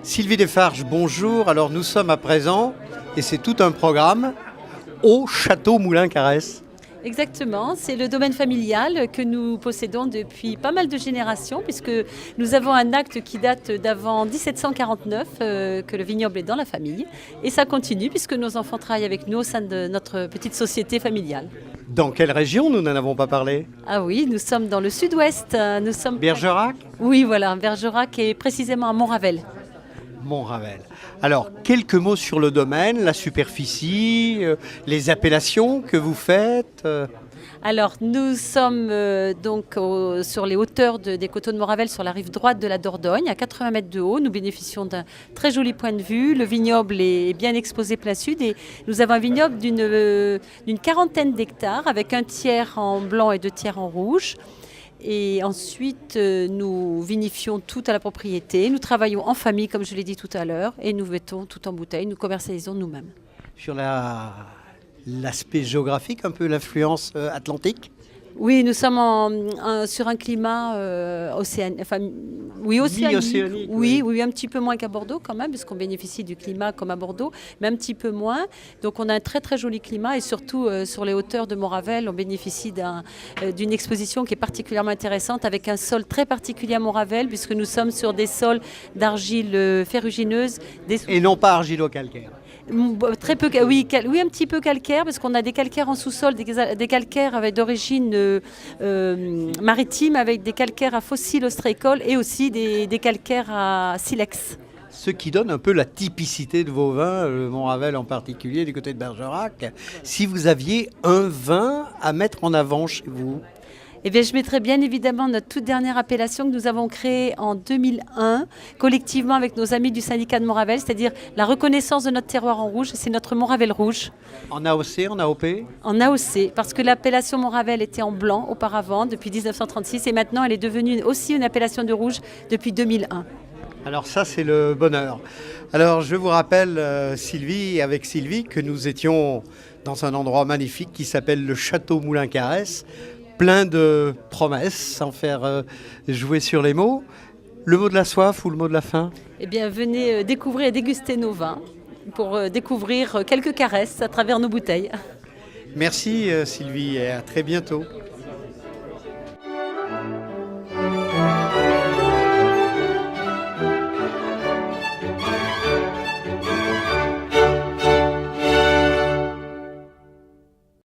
Sylvie Desfarges, bonjour. Alors nous sommes à présent, et c'est tout un programme, au Château Moulin-Caresse. Exactement, c'est le domaine familial que nous possédons depuis pas mal de générations, puisque nous avons un acte qui date d'avant 1749, que le vignoble est dans la famille. Et ça continue, puisque nos enfants travaillent avec nous au sein de notre petite société familiale. Dans quelle région? Nous n'en avons pas parlé. Ah oui, nous sommes dans le sud-ouest. Nous sommes... Bergerac? Oui, voilà, Bergerac et précisément à Montravel. Montravel. Alors, quelques mots sur le domaine, la superficie, les appellations que vous faites. Alors, nous sommes sur les hauteurs des coteaux de Montravel, sur la rive droite de la Dordogne, à 80 mètres de haut. Nous bénéficions d'un très joli point de vue. Le vignoble est bien exposé plein sud et nous avons un vignoble d'une quarantaine d'hectares, avec un tiers en blanc et 2 tiers en rouge. Et ensuite, nous vinifions tout à la propriété. Nous travaillons en famille, comme je l'ai dit tout à l'heure, et nous mettons tout en bouteille. Nous commercialisons nous-mêmes. Sur l'aspect géographique, un peu l'influence atlantique? Oui, nous sommes sur un climat océanique. Enfin, oui, océanique. Oui, un petit peu moins qu'à Bordeaux quand même, puisqu'on bénéficie du climat comme à Bordeaux, mais un petit peu moins. Donc on a un très très joli climat et surtout sur les hauteurs de Montravel, on bénéficie d'une exposition qui est particulièrement intéressante avec un sol très particulier à Montravel, puisque nous sommes sur des sols d'argile ferrugineuse. Et non pas argilo-calcaire. Très peu, oui, un petit peu calcaire, parce qu'on a des calcaires en sous-sol, des calcaires avec d'origine maritime, avec des calcaires à fossiles ostréicoles et aussi des calcaires à silex. Ce qui donne un peu la typicité de vos vins, le Montravel en particulier, du côté de Bergerac. Si vous aviez un vin à mettre en avant chez vous? Eh bien, je mettrai bien évidemment notre toute dernière appellation que nous avons créée en 2001, collectivement avec nos amis du syndicat de Montravel, c'est-à-dire la reconnaissance de notre terroir en rouge, c'est notre Montravel rouge. En AOC, en AOP? En AOC, parce que l'appellation Montravel était en blanc auparavant, depuis 1936, et maintenant elle est devenue aussi une appellation de rouge depuis 2001. Alors ça, c'est le bonheur. Alors je vous rappelle, avec Sylvie, que nous étions dans un endroit magnifique qui s'appelle le Château Moulin-Caresse, plein de promesses, sans faire jouer sur les mots. Le mot de la soif ou le mot de la fin? Eh bien, venez découvrir et déguster nos vins pour découvrir quelques caresses à travers nos bouteilles. Merci Sylvie et à très bientôt.